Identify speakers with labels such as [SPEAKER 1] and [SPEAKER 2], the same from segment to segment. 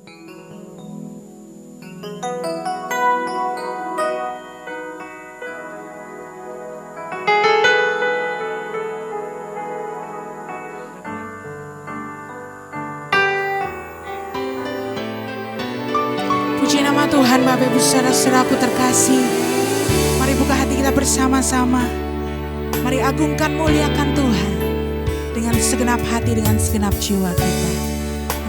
[SPEAKER 1] Puji nama Tuhan, Bapak Ibu saudara-saudaraku terkasih. Mari buka hati kita bersama-sama. Mari agungkan, muliakan Tuhan dengan segenap hati, dengan segenap jiwa kita.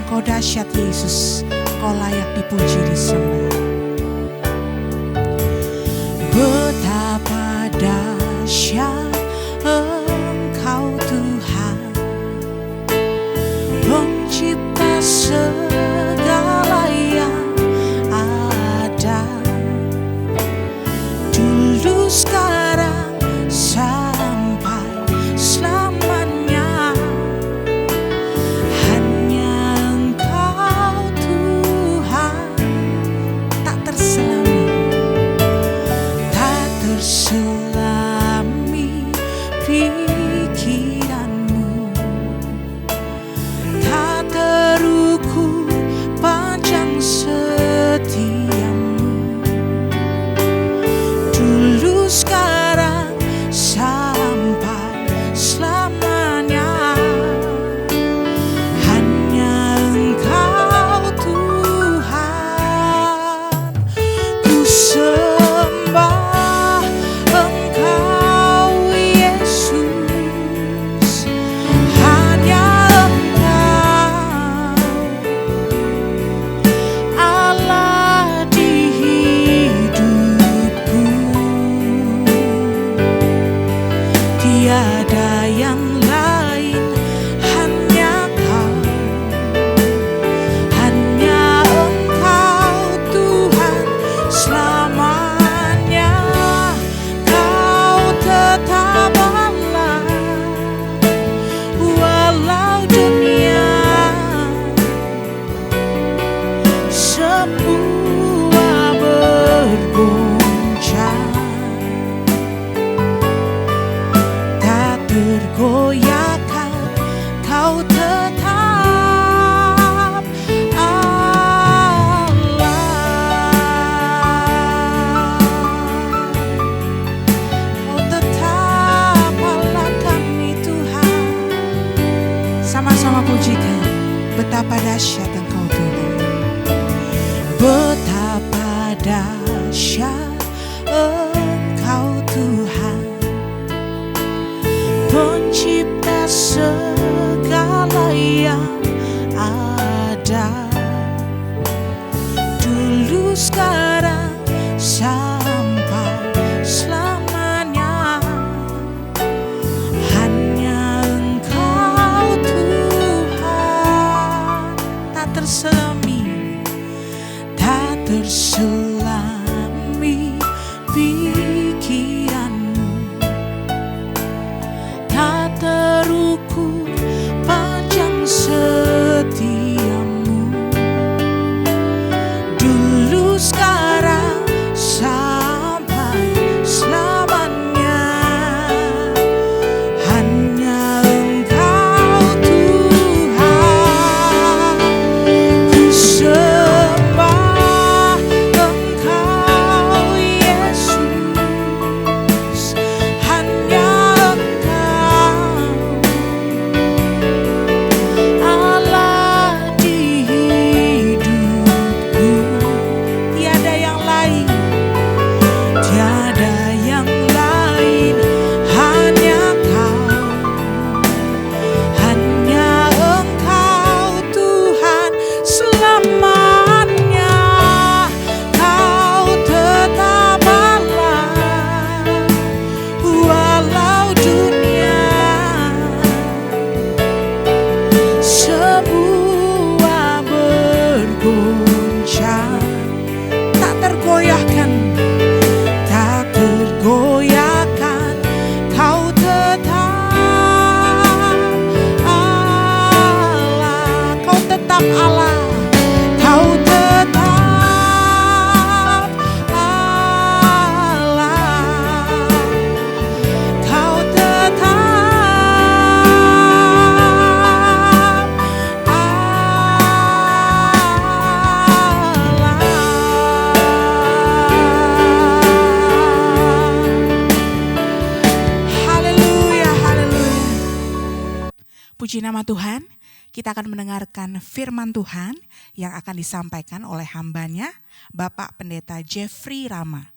[SPEAKER 1] Engkau dahsyat Yesus, Engkau layak dipuji, disembah. Betapa dahsyat Engkau Tuhan, Pencipta segala yang ada, dulu sekarang sampai selamanya. Hanya Engkau Tuhan, tak terselami, tak terselami pikiranmu, tak terukur panjang setiamu, dulu sekarang sampai selamanya. Hanya Engkau Tuhan, ku sembah Engkau Yesus. Hanya Engkau Allah di hidupku, tiada yang lain, hanya Kau, hanya Engkau Tuhan selamanya. Kau tetap Allah, walau dunia semua bergoncang, tak tergoyahkan. Kau tetap Allah. Kau tetap Allah kami Tuhan. Sama-sama pujikan, betapa dahsyat Engkau Tuhan. Betapa dahsyat Engkau Tuhan, Pencipta segala yang ada, dulu sekarang sampai selamanya. Hanya Engkau Tuhan, tak terselami, tak terselami pikiranmu, tak terukur panjang setiamu, dulu sekarang sampai selamanya. Hanya Engkau Tuhan, ku sembah Engkau Yesus. Hanya Engkau Allah di hidupku, tiada yang lain, tiada yang lain, hanya Kau, hanya Engkau Tuhan selamanya. Kau tetap Allah, walau dunia semua bergoncang, tak tergoyahkan, tak tergoyahkan. Kau tetap Allah, Kau tetap Allah, Kau tetap Allah, Kau tetap Allah. nama Tuhan, kita akan mendengarkan firman Tuhan yang akan disampaikan oleh hambanya, Bapak Pendeta Jeffrey Rama.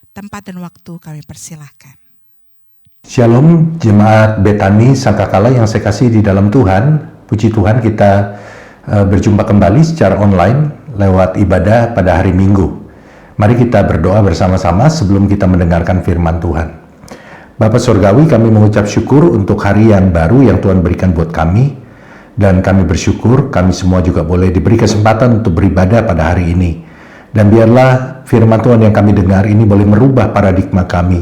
[SPEAKER 1] Tempat dan waktu kami persilahkan.
[SPEAKER 2] Shalom Jemaat Betani Sangkakala yang saya kasih di dalam Tuhan. Puji Tuhan kita berjumpa kembali secara online lewat ibadah pada hari Minggu. Mari kita berdoa bersama-sama sebelum kita mendengarkan firman Tuhan. Bapa Surgawi, kami mengucap syukur untuk hari yang baru yang Tuhan berikan buat kami. Dan kami bersyukur kami semua juga boleh diberi kesempatan untuk beribadah pada hari ini. Dan biarlah firman Tuhan yang kami dengar ini boleh merubah paradigma kami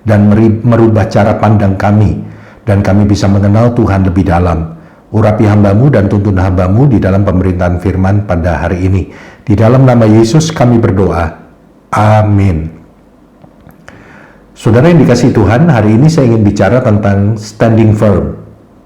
[SPEAKER 2] dan merubah cara pandang kami. Dan kami bisa mengenal Tuhan lebih dalam. Urapi hamba-Mu dan tuntun hamba-Mu di dalam pemerintahan firman pada hari ini. Di dalam nama Yesus kami berdoa. Amin. Saudara yang dikasihi Tuhan, hari ini saya ingin bicara tentang standing firm,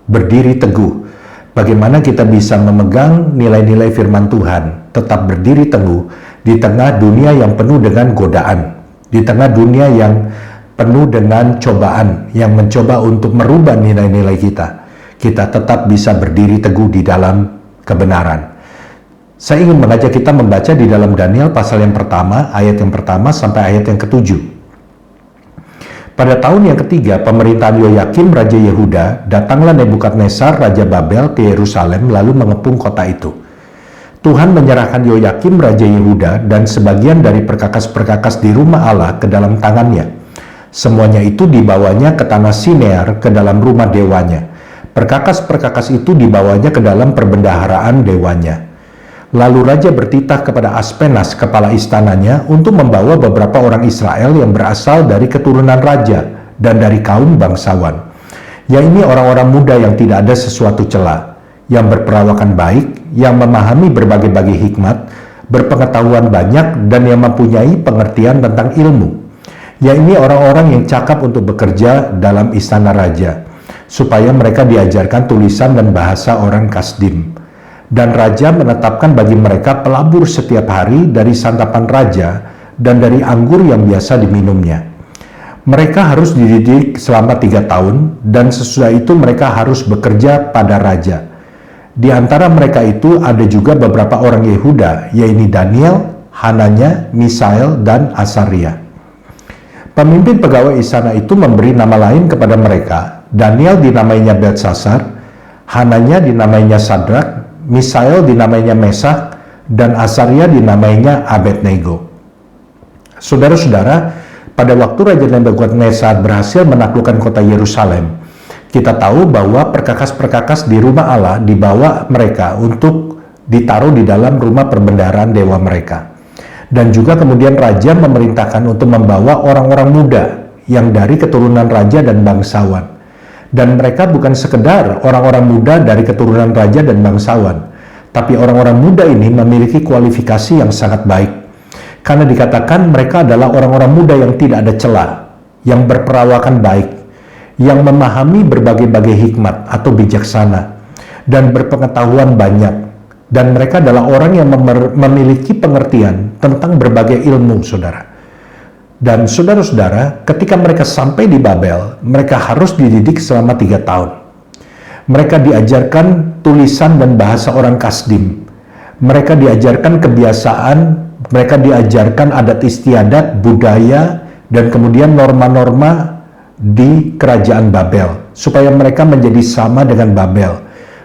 [SPEAKER 2] berdiri teguh. Bagaimana kita bisa memegang nilai-nilai firman Tuhan, tetap berdiri teguh di tengah dunia yang penuh dengan godaan, di tengah dunia yang penuh dengan cobaan, yang mencoba untuk merubah nilai-nilai kita. Kita tetap bisa berdiri teguh di dalam kebenaran. Saya ingin mengajak kita membaca di dalam Daniel pasal yang pertama, ayat yang pertama sampai ayat yang ke-7. Pada tahun yang ketiga pemerintahan Yoyakim Raja Yehuda, datanglah Nebukadnezar Raja Babel ke Yerusalem lalu mengepung kota itu. Tuhan menyerahkan Yoyakim Raja Yehuda dan sebagian dari perkakas-perkakas di rumah Allah ke dalam tangannya. Semuanya itu dibawanya ke tanah Sinear ke dalam rumah dewanya. Perkakas-perkakas itu dibawanya ke dalam perbendaharaan dewanya. Lalu Raja bertitah kepada Aspenas, kepala istananya, untuk membawa beberapa orang Israel yang berasal dari keturunan raja dan dari kaum bangsawan. Ya, ini orang-orang muda yang tidak ada sesuatu cela, yang berperawakan baik, yang memahami berbagai-bagai hikmat, berpengetahuan banyak, dan yang mempunyai pengertian tentang ilmu. Ya, ini orang-orang yang cakap untuk bekerja dalam istana raja, supaya mereka diajarkan tulisan dan bahasa orang Kasdim. Dan raja menetapkan bagi mereka pelabur setiap hari dari santapan raja dan dari anggur yang biasa diminumnya. Mereka harus dididik selama 3 tahun dan sesudah itu mereka harus bekerja pada raja. Di antara mereka itu ada juga beberapa orang Yehuda, yaitu Daniel, Hananya, Misael, dan Asaria. Pemimpin pegawai istana itu memberi nama lain kepada mereka. Daniel dinamainya Beltsasar, Hananya dinamainya Sadrak, Misael dinamainya Mesak, dan Asaria dinamainya Abednego. Saudara-saudara, pada waktu Raja Nebukadnezar berhasil menaklukkan kota Yerusalem, kita tahu bahwa perkakas-perkakas di rumah Allah dibawa mereka untuk ditaruh di dalam rumah perbendaharaan dewa mereka. Dan juga kemudian Raja memerintahkan untuk membawa orang-orang muda yang dari keturunan raja dan bangsawan. Dan mereka bukan sekedar orang-orang muda dari keturunan raja dan bangsawan, tapi orang-orang muda ini memiliki kualifikasi yang sangat baik. Karena dikatakan mereka adalah orang-orang muda yang tidak ada celah, yang berperawakan baik, yang memahami berbagai-bagai hikmat atau bijaksana, dan berpengetahuan banyak. Dan mereka adalah orang yang memiliki pengertian tentang berbagai ilmu, saudara. Dan saudara-saudara, ketika mereka sampai di Babel, mereka harus dididik selama 3 tahun. Mereka diajarkan tulisan dan bahasa orang Kasdim. Mereka diajarkan kebiasaan, mereka diajarkan adat istiadat, budaya, dan kemudian norma-norma di kerajaan Babel, supaya mereka menjadi sama dengan Babel.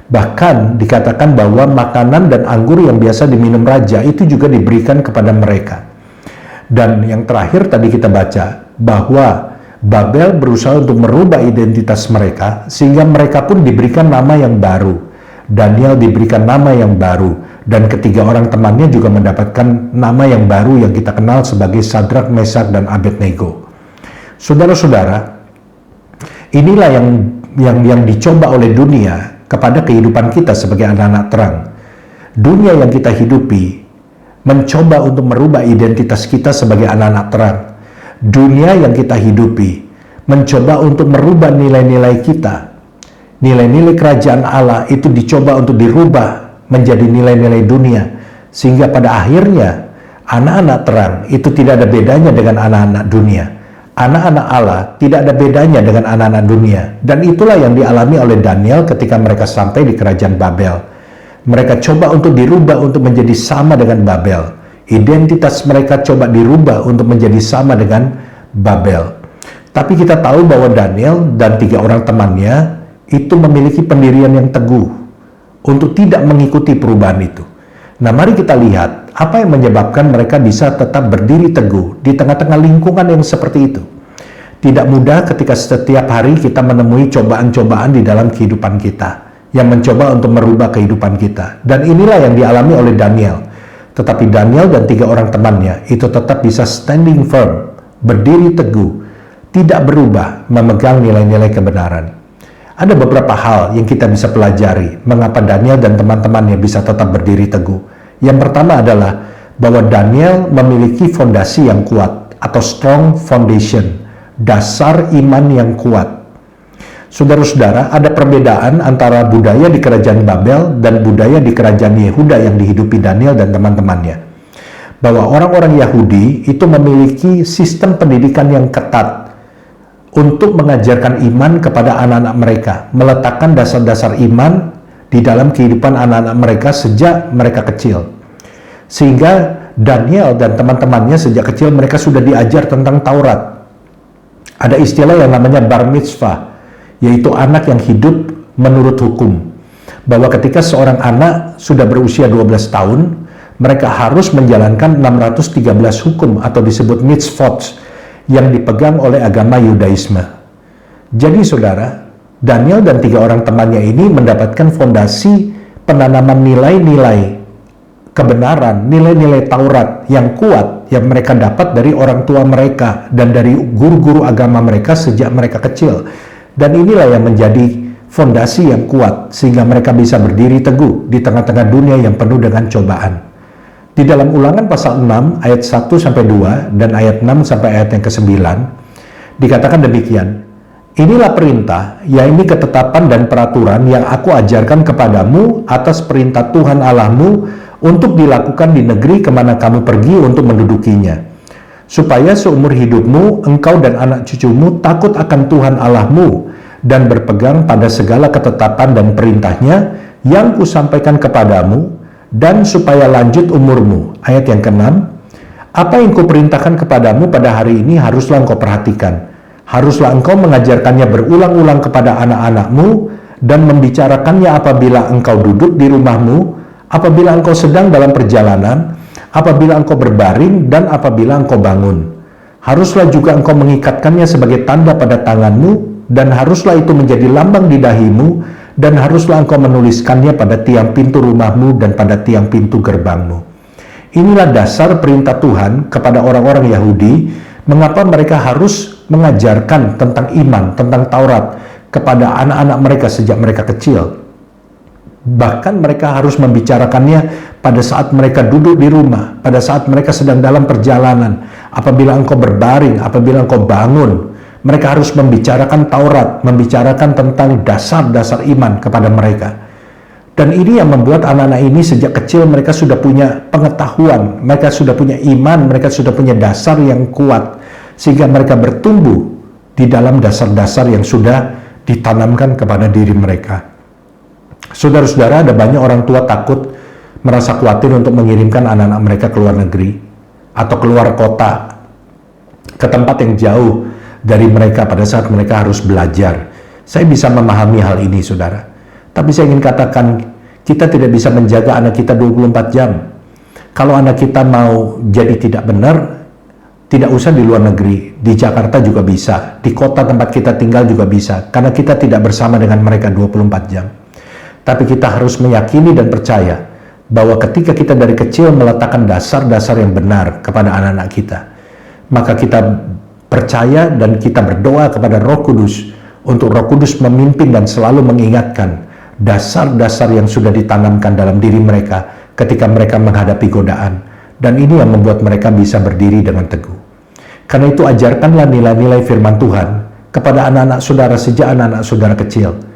[SPEAKER 2] Bahkan dikatakan bahwa makanan dan anggur yang biasa diminum raja itu juga diberikan kepada mereka. Dan yang terakhir tadi kita baca bahwa Babel berusaha untuk merubah identitas mereka sehingga mereka pun diberikan nama yang baru. Daniel diberikan nama yang baru dan ketiga orang temannya juga mendapatkan nama yang baru yang kita kenal sebagai Sadrak, Mesak, dan Abednego. Saudara-saudara, inilah yang dicoba oleh dunia kepada kehidupan kita sebagai anak-anak terang. Dunia yang kita hidupi mencoba untuk merubah identitas kita sebagai anak-anak terang. Dunia yang kita hidupi mencoba untuk merubah nilai-nilai kita. Nilai-nilai kerajaan Allah itu dicoba untuk dirubah menjadi nilai-nilai dunia. Sehingga pada akhirnya anak-anak terang itu tidak ada bedanya dengan anak-anak dunia. Anak-anak Allah tidak ada bedanya dengan anak-anak dunia, dan itulah yang dialami oleh Daniel ketika mereka sampai di kerajaan Babel. Mereka coba untuk dirubah untuk menjadi sama dengan Babel. Identitas mereka coba dirubah untuk menjadi sama dengan Babel. Tapi kita tahu bahwa Daniel dan 3 orang temannya itu memiliki pendirian yang teguh untuk tidak mengikuti perubahan itu. Nah, mari kita lihat apa yang menyebabkan mereka bisa tetap berdiri teguh di tengah-tengah lingkungan yang seperti itu. Tidak mudah ketika setiap hari kita menemui cobaan-cobaan di dalam kehidupan kita yang mencoba untuk merubah kehidupan kita. Dan inilah yang dialami oleh Daniel. Tetapi Daniel dan 3 orang temannya itu tetap bisa standing firm, berdiri teguh, tidak berubah, memegang nilai-nilai kebenaran. Ada beberapa hal yang kita bisa pelajari mengapa Daniel dan teman-temannya bisa tetap berdiri teguh. Yang pertama adalah bahwa Daniel memiliki fondasi yang kuat atau strong foundation, dasar iman yang kuat. Saudara-saudara, ada perbedaan antara budaya di kerajaan Babel dan budaya di kerajaan Yehuda yang dihidupi Daniel dan teman-temannya. Bahwa orang-orang Yahudi itu memiliki sistem pendidikan yang ketat untuk mengajarkan iman kepada anak-anak mereka, meletakkan dasar-dasar iman di dalam kehidupan anak-anak mereka sejak mereka kecil. Sehingga Daniel dan teman-temannya sejak kecil mereka sudah diajar tentang Taurat. Ada istilah yang namanya bar mitzvah, yaitu anak yang hidup menurut hukum. Bahwa ketika seorang anak sudah berusia 12 tahun, mereka harus menjalankan 613 hukum atau disebut mitzvot yang dipegang oleh agama Yudaisme. Jadi saudara, Daniel dan 3 orang temannya ini mendapatkan fondasi penanaman nilai-nilai kebenaran, nilai-nilai Taurat yang kuat yang mereka dapat dari orang tua mereka dan dari guru-guru agama mereka sejak mereka kecil. Dan inilah yang menjadi fondasi yang kuat sehingga mereka bisa berdiri teguh di tengah-tengah dunia yang penuh dengan cobaan. Di dalam Ulangan pasal 6 ayat 1-2 dan ayat 6 sampai ayat yang ke-9 dikatakan demikian. Inilah perintah, yaitu ketetapan dan peraturan yang aku ajarkan kepadamu atas perintah Tuhan Allahmu untuk dilakukan di negeri kemana kamu pergi untuk mendudukinya. Supaya seumur hidupmu, engkau dan anak cucumu takut akan Tuhan Allahmu dan berpegang pada segala ketetapan dan perintahnya yang kusampaikan kepadamu, dan supaya lanjut umurmu. Ayat yang ke-6, apa yang kuperintahkan kepadamu pada hari ini haruslah engkau perhatikan. Haruslah engkau mengajarkannya berulang-ulang kepada anak-anakmu dan membicarakannya apabila engkau duduk di rumahmu, apabila engkau sedang dalam perjalanan, apabila engkau berbaring, dan apabila engkau bangun. Haruslah juga engkau mengikatkannya sebagai tanda pada tanganmu, dan haruslah itu menjadi lambang di dahimu, dan haruslah engkau menuliskannya pada tiang pintu rumahmu dan pada tiang pintu gerbangmu. Inilah dasar perintah Tuhan kepada orang-orang Yahudi, mengapa mereka harus mengajarkan tentang iman, tentang Taurat kepada anak-anak mereka sejak mereka kecil. Bahkan mereka harus membicarakannya pada saat mereka duduk di rumah, pada saat mereka sedang dalam perjalanan, apabila engkau berbaring, apabila engkau bangun. Mereka harus membicarakan Taurat, membicarakan tentang dasar-dasar iman kepada mereka. Dan ini yang membuat anak-anak ini sejak kecil mereka sudah punya pengetahuan, mereka sudah punya iman, mereka sudah punya dasar yang kuat, sehingga mereka bertumbuh di dalam dasar-dasar yang sudah ditanamkan kepada diri mereka. Saudara-saudara, ada banyak orang tua takut, merasa khawatir untuk mengirimkan anak-anak mereka ke luar negeri atau keluar kota, ke tempat yang jauh dari mereka pada saat mereka harus belajar. Saya bisa memahami hal ini, saudara. Tapi saya ingin katakan, kita tidak bisa menjaga anak kita 24 jam. Kalau anak kita mau jadi tidak benar, tidak usah di luar negeri, di Jakarta juga bisa, di kota tempat kita tinggal juga bisa, karena kita tidak bersama dengan mereka 24 jam. Tapi kita harus meyakini dan percaya bahwa ketika kita dari kecil meletakkan dasar-dasar yang benar kepada anak-anak kita, maka kita percaya dan kita berdoa kepada Roh Kudus untuk Roh Kudus memimpin dan selalu mengingatkan dasar-dasar yang sudah ditanamkan dalam diri mereka ketika mereka menghadapi godaan. Dan ini yang membuat mereka bisa berdiri dengan teguh. Karena itu ajarkanlah nilai-nilai firman Tuhan kepada anak-anak saudara sejak anak-anak saudara kecil.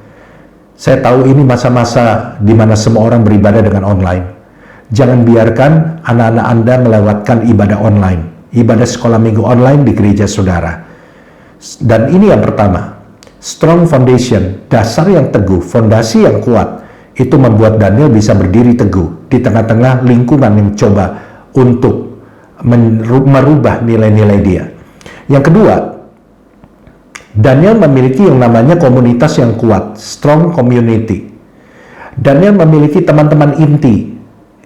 [SPEAKER 2] Saya tahu ini masa-masa di mana semua orang beribadah dengan online. Jangan biarkan anak-anak Anda melewatkan ibadah online, ibadah sekolah minggu online di gereja saudara. Dan ini yang pertama, strong foundation, dasar yang teguh, fondasi yang kuat, itu membuat Daniel bisa berdiri teguh di tengah-tengah lingkungan yang coba untuk merubah nilai-nilai dia. Yang kedua, Daniel memiliki yang namanya komunitas yang kuat, strong community. Daniel memiliki teman-teman inti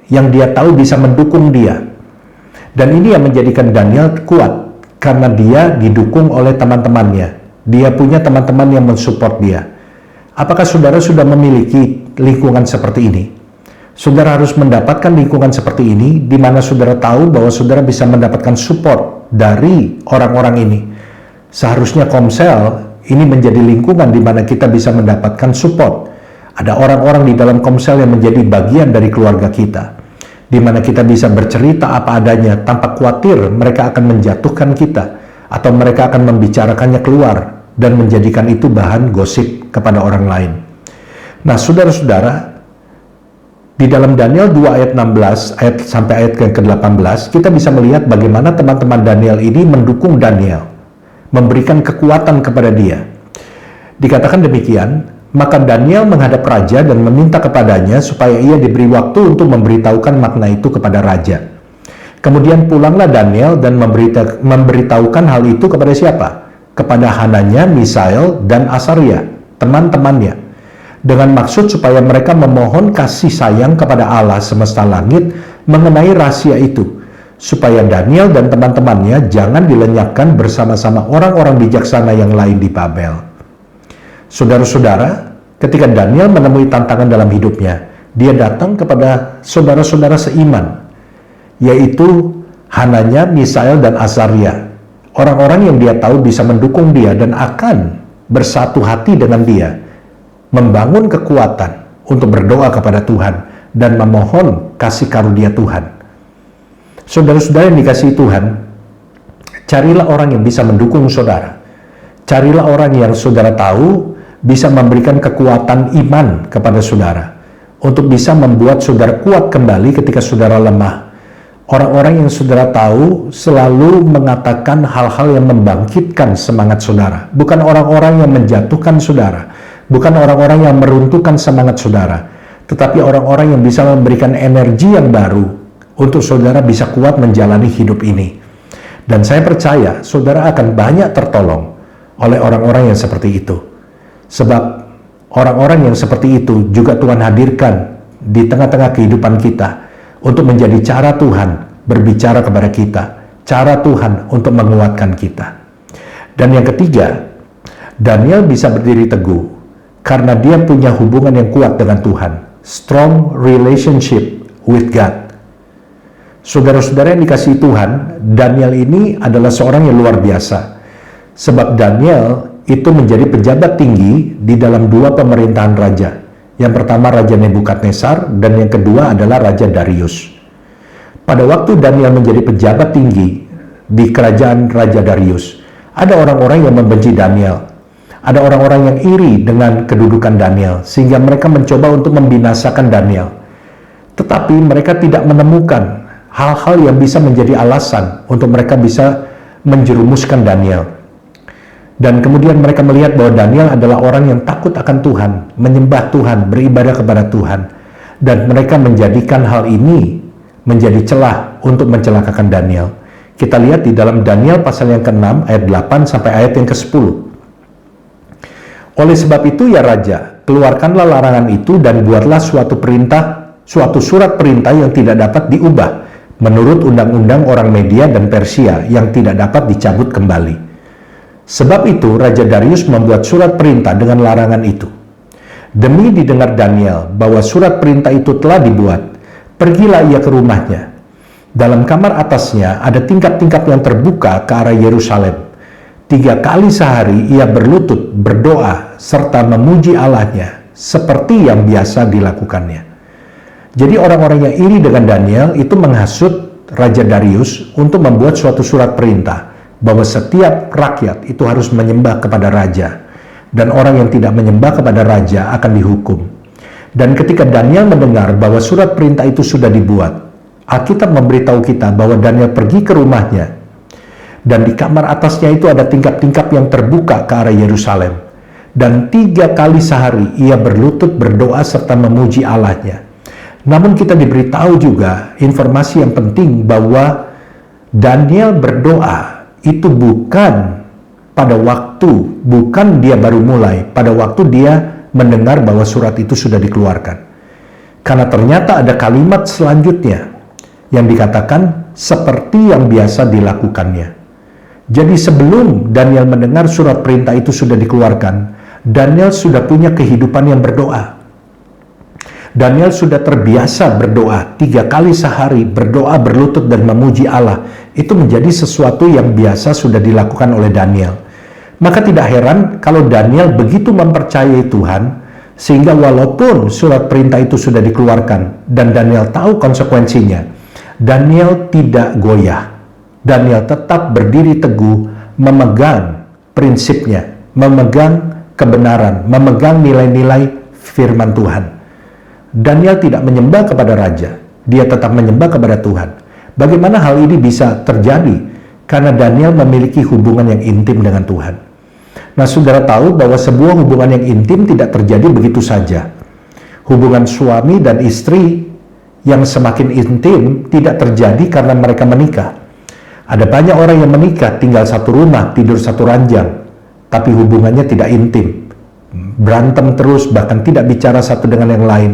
[SPEAKER 2] yang dia tahu bisa mendukung dia. Dan ini yang menjadikan Daniel kuat, karena dia didukung oleh teman-temannya. Dia punya teman-teman yang mensupport dia. Apakah saudara sudah memiliki lingkungan seperti ini? Saudara harus mendapatkan lingkungan seperti ini, di mana saudara tahu bahwa saudara bisa mendapatkan support dari orang-orang ini. Seharusnya Komsel ini menjadi lingkungan di mana kita bisa mendapatkan support. Ada orang-orang di dalam Komsel yang menjadi bagian dari keluarga kita, di mana kita bisa bercerita apa adanya tanpa khawatir mereka akan menjatuhkan kita, atau mereka akan membicarakannya keluar dan menjadikan itu bahan gosip kepada orang lain. Nah, saudara-saudara, di dalam Daniel 2 ayat 16 sampai ayat ke-18, kita bisa melihat bagaimana teman-teman Daniel ini mendukung Daniel, memberikan kekuatan kepada dia. Dikatakan demikian, maka Daniel menghadap raja dan meminta kepadanya supaya ia diberi waktu untuk memberitahukan makna itu kepada raja. Kemudian pulanglah Daniel dan memberitahukan hal itu kepada siapa? Kepada Hananya, Misael, dan Asaria, teman-temannya, dengan maksud supaya mereka memohon kasih sayang kepada Allah semesta langit mengenai rahasia itu, supaya Daniel dan teman-temannya jangan dilenyapkan bersama-sama orang-orang bijaksana yang lain di Babel. Saudara-saudara, ketika Daniel menemui tantangan dalam hidupnya, dia datang kepada saudara-saudara seiman, yaitu Hananya, Misael, dan Asaria, orang-orang yang dia tahu bisa mendukung dia dan akan bersatu hati dengan dia, membangun kekuatan untuk berdoa kepada Tuhan dan memohon kasih karunia Tuhan. Saudara-saudara yang dikasihi Tuhan, carilah orang yang bisa mendukung saudara. Carilah orang yang saudara tahu bisa memberikan kekuatan iman kepada saudara, untuk bisa membuat saudara kuat kembali ketika saudara lemah. Orang-orang yang saudara tahu selalu mengatakan hal-hal yang membangkitkan semangat saudara, bukan orang-orang yang menjatuhkan saudara, bukan orang-orang yang meruntuhkan semangat saudara, tetapi orang-orang yang bisa memberikan energi yang baru untuk saudara bisa kuat menjalani hidup ini. Dan saya percaya saudara akan banyak tertolong oleh orang-orang yang seperti itu. Sebab orang-orang yang seperti itu juga Tuhan hadirkan di tengah-tengah kehidupan kita untuk menjadi cara Tuhan berbicara kepada kita, cara Tuhan untuk menguatkan kita. Dan yang ketiga, Daniel bisa berdiri teguh karena dia punya hubungan yang kuat dengan Tuhan, strong relationship with God. Saudara-saudara yang dikasihi Tuhan, Daniel ini adalah seorang yang luar biasa, sebab Daniel itu menjadi pejabat tinggi di dalam dua pemerintahan raja. Yang pertama Raja Nebukadnezar dan yang kedua adalah Raja Darius. Pada waktu Daniel menjadi pejabat tinggi di kerajaan Raja Darius, ada orang-orang yang membenci Daniel. Ada orang-orang yang iri dengan kedudukan Daniel, sehingga mereka mencoba untuk membinasakan Daniel. Tetapi mereka tidak menemukan hal-hal yang bisa menjadi alasan untuk mereka bisa menjerumuskan Daniel. Dan kemudian mereka melihat bahwa Daniel adalah orang yang takut akan Tuhan, menyembah Tuhan, beribadah kepada Tuhan. Dan mereka menjadikan hal ini menjadi celah untuk mencelakakan Daniel. Kita lihat di dalam Daniel pasal yang ke-6 ayat 8 sampai ayat yang ke-10. Oleh sebab itu ya Raja, keluarkanlah larangan itu dan buatlah suatu surat perintah yang tidak dapat diubah menurut undang-undang orang Media dan Persia yang tidak dapat dicabut kembali. Sebab itu Raja Darius membuat surat perintah dengan larangan itu. Demi didengar Daniel bahwa surat perintah itu telah dibuat, pergilah ia ke rumahnya. Dalam kamar atasnya ada tingkap-tingkap yang terbuka ke arah Yerusalem. 3 kali sehari ia berlutut, berdoa, serta memuji Allahnya, seperti yang biasa dilakukannya. Jadi orang-orang yang iri dengan Daniel itu menghasut Raja Darius untuk membuat suatu surat perintah bahwa setiap rakyat itu harus menyembah kepada raja, dan orang yang tidak menyembah kepada raja akan dihukum. Dan ketika Daniel mendengar bahwa surat perintah itu sudah dibuat, Alkitab memberitahu kita bahwa Daniel pergi ke rumahnya. Dan di kamar atasnya itu ada tingkap-tingkap yang terbuka ke arah Yerusalem. Dan 3 kali sehari ia berlutut berdoa serta memuji Allahnya. Namun kita diberitahu juga informasi yang penting bahwa Daniel berdoa itu bukan dia baru mulai, pada waktu dia mendengar bahwa surat itu sudah dikeluarkan. Karena ternyata ada kalimat selanjutnya yang dikatakan seperti yang biasa dilakukannya. Jadi sebelum Daniel mendengar surat perintah itu sudah dikeluarkan, Daniel sudah punya kehidupan yang berdoa. Daniel sudah terbiasa berdoa 3 kali sehari, berdoa berlutut dan memuji Allah. Itu menjadi sesuatu yang biasa sudah dilakukan oleh Daniel. Maka tidak heran kalau Daniel begitu mempercayai Tuhan, sehingga walaupun surat perintah itu sudah dikeluarkan dan Daniel tahu konsekuensinya, Daniel tidak goyah. Daniel tetap berdiri teguh, memegang prinsipnya, memegang kebenaran, memegang nilai-nilai firman Tuhan. Daniel tidak menyembah kepada raja, dia tetap menyembah kepada Tuhan. Bagaimana hal ini bisa terjadi? Karena Daniel memiliki hubungan yang intim dengan Tuhan. Nah, saudara tahu bahwa sebuah hubungan yang intim tidak terjadi begitu saja. Hubungan suami dan istri yang semakin intim tidak terjadi karena mereka menikah. Ada banyak orang yang menikah, tinggal satu rumah, tidur satu ranjang, tapi hubungannya tidak intim. Berantem terus, bahkan tidak bicara satu dengan yang lain.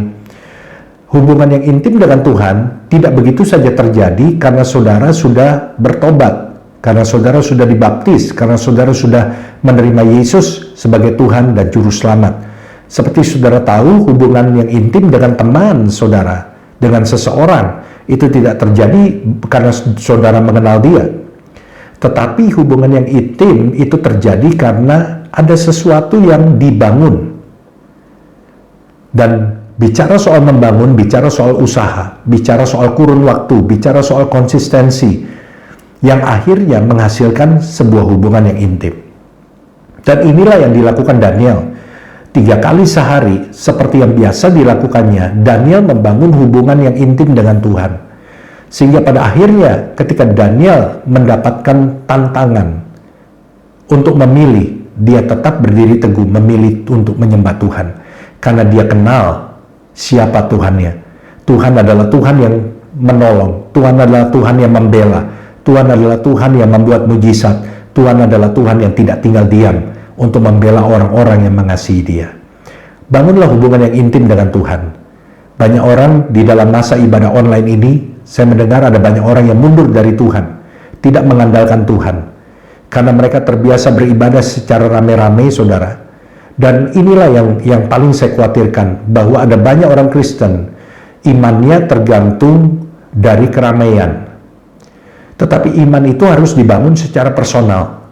[SPEAKER 2] Hubungan yang intim dengan Tuhan tidak begitu saja terjadi karena saudara sudah bertobat, karena saudara sudah dibaptis, karena saudara sudah menerima Yesus sebagai Tuhan dan Juru Selamat. Seperti saudara tahu, hubungan yang intim dengan teman saudara, dengan seseorang, itu tidak terjadi karena saudara mengenal dia. Tetapi hubungan yang intim itu terjadi karena ada sesuatu yang dibangun. Dan bicara soal membangun, bicara soal usaha, bicara soal kurun waktu, bicara soal konsistensi, yang akhirnya menghasilkan sebuah hubungan yang intim. Dan inilah yang dilakukan Daniel. 3 kali sehari, seperti yang biasa dilakukannya, Daniel membangun hubungan yang intim dengan Tuhan. Sehingga pada akhirnya ketika Daniel mendapatkan tantangan untuk memilih, dia tetap berdiri teguh memilih untuk menyembah Tuhan. Karena dia kenal siapa Tuhannya. Tuhan adalah Tuhan yang menolong, Tuhan adalah Tuhan yang membela, Tuhan adalah Tuhan yang membuat mujizat, Tuhan adalah Tuhan yang tidak tinggal diam untuk membela orang-orang yang mengasihi dia. Bangunlah hubungan yang intim dengan Tuhan. Banyak orang di dalam masa ibadah online ini, saya mendengar ada banyak orang yang mundur dari Tuhan, tidak mengandalkan Tuhan, karena mereka terbiasa beribadah secara rame-rame, saudara. Dan inilah yang paling saya khawatirkan, bahwa ada banyak orang Kristen, imannya tergantung dari keramaian. Tetapi iman itu harus dibangun secara personal.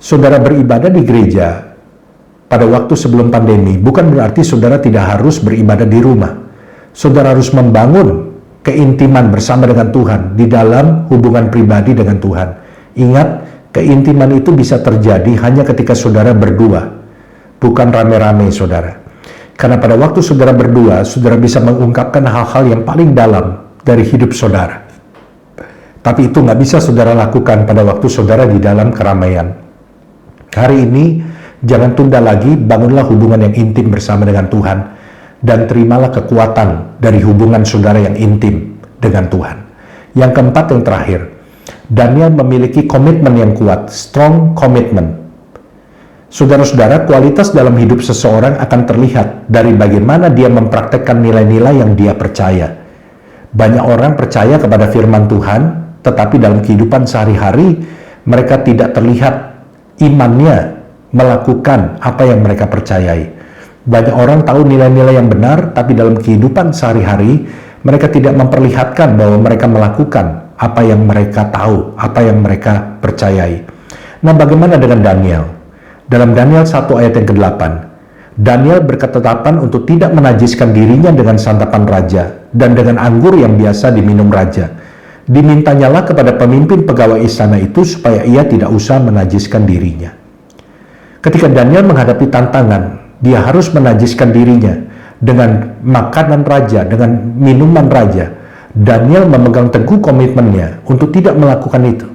[SPEAKER 2] Saudara beribadah di gereja pada waktu sebelum pandemi, bukan berarti saudara tidak harus beribadah di rumah. Saudara harus membangun keintiman bersama dengan Tuhan di dalam hubungan pribadi dengan Tuhan. Ingat, keintiman itu bisa terjadi hanya ketika saudara berdua, bukan rame-rame, saudara. Karena pada waktu saudara berdua, saudara bisa mengungkapkan hal-hal yang paling dalam dari hidup saudara. Tapi itu nggak bisa saudara lakukan pada waktu saudara di dalam keramaian. Hari ini, jangan tunda lagi, bangunlah hubungan yang intim bersama dengan Tuhan, dan terimalah kekuatan dari hubungan saudara yang intim dengan Tuhan. Yang keempat, yang terakhir, Daniel memiliki komitmen yang kuat, strong commitment. Saudara-saudara, kualitas dalam hidup seseorang akan terlihat dari bagaimana dia mempraktekkan nilai-nilai yang dia percaya. Banyak orang percaya kepada firman Tuhan, tetapi dalam kehidupan sehari-hari, mereka tidak terlihat imannya melakukan apa yang mereka percayai. Banyak orang tahu nilai-nilai yang benar, tapi dalam kehidupan sehari-hari, mereka tidak memperlihatkan bahwa mereka melakukan apa yang mereka tahu, apa yang mereka percayai. Nah, bagaimana dengan Daniel? Dalam Daniel 1 ayat yang ke-8, Daniel berketetapan untuk tidak menajiskan dirinya dengan santapan raja dan dengan anggur yang biasa diminum raja. Dimintanyalah kepada pemimpin pegawai istana itu supaya ia tidak usah menajiskan dirinya. Ketika Daniel menghadapi tantangan, dia harus menajiskan dirinya dengan makanan raja, dengan minuman raja. Daniel memegang teguh komitmennya untuk tidak melakukan itu.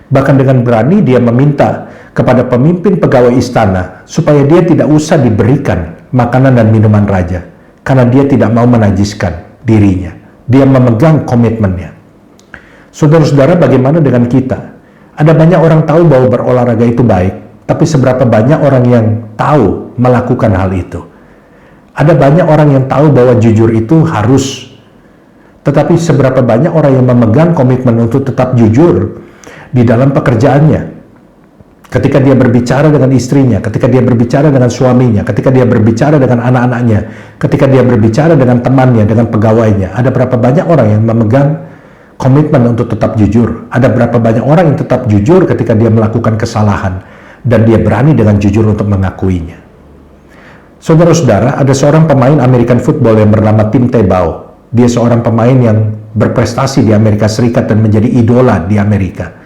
[SPEAKER 2] Bahkan dengan berani dia meminta kepada pemimpin pegawai istana supaya dia tidak usah diberikan makanan dan minuman raja, karena dia tidak mau menajiskan dirinya. Dia memegang komitmennya. Saudara-saudara, bagaimana dengan kita? Ada banyak orang tahu bahwa berolahraga itu baik, tapi seberapa banyak orang yang tahu melakukan hal itu? Ada banyak orang yang tahu bahwa jujur itu harus, tetapi seberapa banyak orang yang memegang komitmen untuk tetap jujur di dalam pekerjaannya? Ketika dia berbicara dengan istrinya, ketika dia berbicara dengan suaminya, ketika dia berbicara dengan anak-anaknya, ketika dia berbicara dengan temannya, dengan pegawainya, ada berapa banyak orang yang memegang komitmen untuk tetap jujur? Ada berapa banyak orang yang tetap jujur ketika dia melakukan kesalahan dan dia berani dengan jujur untuk mengakuinya? Saudara-saudara, ada seorang pemain American football yang bernama Tim Tebow. Dia seorang pemain yang berprestasi di Amerika Serikat dan menjadi idola di Amerika.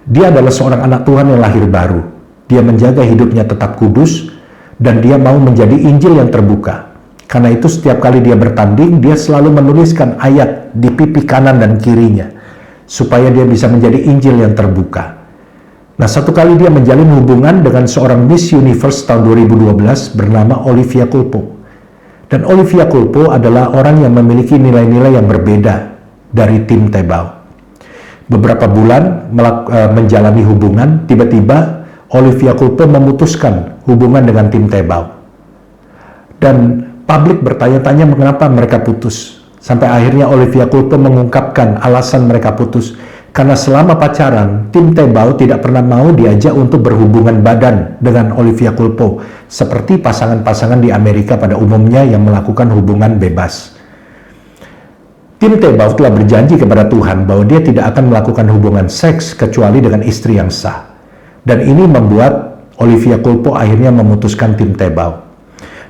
[SPEAKER 2] Dia adalah seorang anak Tuhan yang lahir baru. Dia menjaga hidupnya tetap kudus dan dia mau menjadi Injil yang terbuka. Karena itu setiap kali dia bertanding, dia selalu menuliskan ayat di pipi kanan dan kirinya supaya dia bisa menjadi Injil yang terbuka. Nah, satu kali dia menjalin hubungan dengan seorang Miss Universe tahun 2012 bernama Olivia Culpo. Dan Olivia Culpo adalah orang yang memiliki nilai-nilai yang berbeda dari Tim Tebow. Beberapa bulan menjalani hubungan, tiba-tiba Olivia Culpo memutuskan hubungan dengan Tim Tebow. Dan publik bertanya-tanya mengapa mereka putus. Sampai akhirnya Olivia Culpo mengungkapkan alasan mereka putus. Karena selama pacaran, Tim Tebow tidak pernah mau diajak untuk berhubungan badan dengan Olivia Culpo, seperti pasangan-pasangan di Amerika pada umumnya yang melakukan hubungan bebas. Tim Tebow telah berjanji kepada Tuhan bahwa dia tidak akan melakukan hubungan seks kecuali dengan istri yang sah. Dan ini membuat Olivia Culpo akhirnya memutuskan Tim Tebow.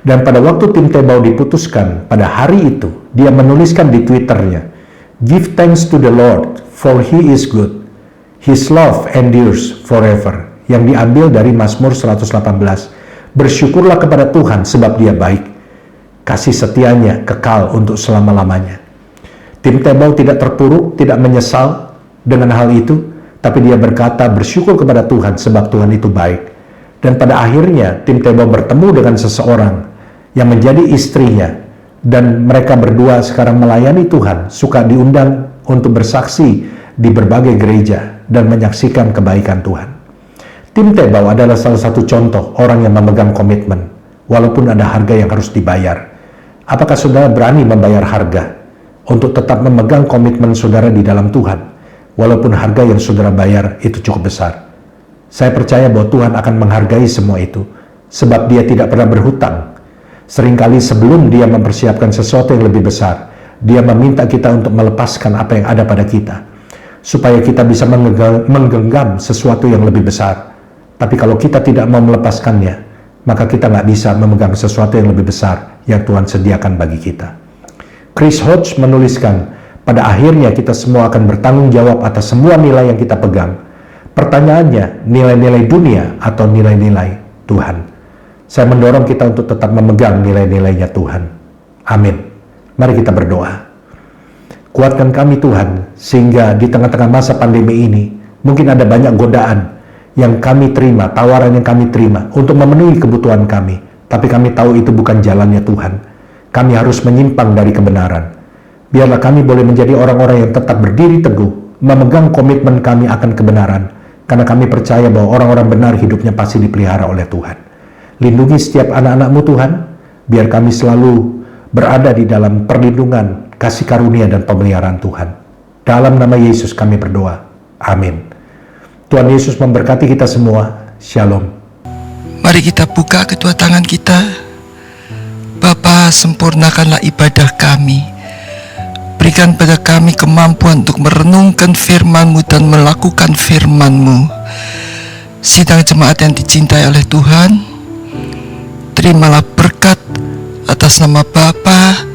[SPEAKER 2] Dan pada waktu Tim Tebow diputuskan, pada hari itu, dia menuliskan di Twitternya, "Give thanks to the Lord, for He is good. His love endures forever." Yang diambil dari Mazmur 118. Bersyukurlah kepada Tuhan sebab Dia baik. Kasih setianya kekal untuk selama-lamanya. Tim Tebow tidak terpuruk, tidak menyesal dengan hal itu, tapi dia berkata bersyukur kepada Tuhan sebab Tuhan itu baik. Dan pada akhirnya Tim Tebow bertemu dengan seseorang yang menjadi istrinya, dan mereka berdua sekarang melayani Tuhan, suka diundang untuk bersaksi di berbagai gereja dan menyaksikan kebaikan Tuhan. Tim Tebow adalah salah satu contoh orang yang memegang komitmen, walaupun ada harga yang harus dibayar. Apakah saudara berani membayar harga untuk tetap memegang komitmen saudara di dalam Tuhan, walaupun harga yang saudara bayar itu cukup besar? Saya percaya bahwa Tuhan akan menghargai semua itu, sebab Dia tidak pernah berhutang. Seringkali sebelum Dia mempersiapkan sesuatu yang lebih besar, Dia meminta kita untuk melepaskan apa yang ada pada kita, supaya kita bisa menggenggam sesuatu yang lebih besar. Tapi kalau kita tidak mau melepaskannya, maka kita nggak bisa memegang sesuatu yang lebih besar yang Tuhan sediakan bagi kita. Chris Hodge menuliskan, pada akhirnya kita semua akan bertanggung jawab atas semua nilai yang kita pegang. Pertanyaannya, nilai-nilai dunia atau nilai-nilai Tuhan? Saya mendorong kita untuk tetap memegang nilai-nilainya Tuhan. Amin. Mari kita berdoa. Kuatkan kami Tuhan, sehingga di tengah-tengah masa pandemi ini, mungkin ada banyak godaan yang kami terima, tawaran yang kami terima untuk memenuhi kebutuhan kami. Tapi kami tahu itu bukan jalannya Tuhan. Kami harus menyimpang dari kebenaran. Biarlah kami boleh menjadi orang-orang yang tetap berdiri teguh, memegang komitmen kami akan kebenaran, karena kami percaya bahwa orang-orang benar hidupnya pasti dipelihara oleh Tuhan. Lindungi setiap anak-anak-Mu Tuhan, biar kami selalu berada di dalam perlindungan, kasih karunia dan pemeliharaan Tuhan. Dalam nama Yesus kami berdoa. Amin. Tuhan Yesus memberkati kita semua. Shalom.
[SPEAKER 3] Mari kita buka kedua tangan kita. Bapa, sempurnakanlah ibadah kami. Berikan pada kami kemampuan untuk merenungkan firman-Mu dan melakukan firman-Mu. Sidang jemaat yang dicintai oleh Tuhan, terimalah berkat atas nama Bapa,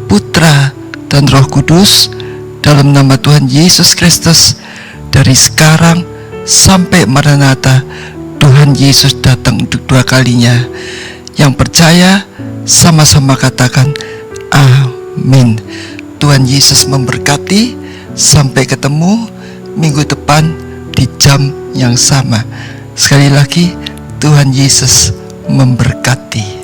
[SPEAKER 3] Putra, dan Roh Kudus, dalam nama Tuhan Yesus Kristus, dari sekarang sampai Maranatha. Tuhan Yesus datang untuk dua kalinya. Yang percaya, sama-sama katakan amin. Tuhan Yesus memberkati. Sampai ketemu minggu depan. di jam yang sama. Sekali lagi, Tuhan Yesus memberkati.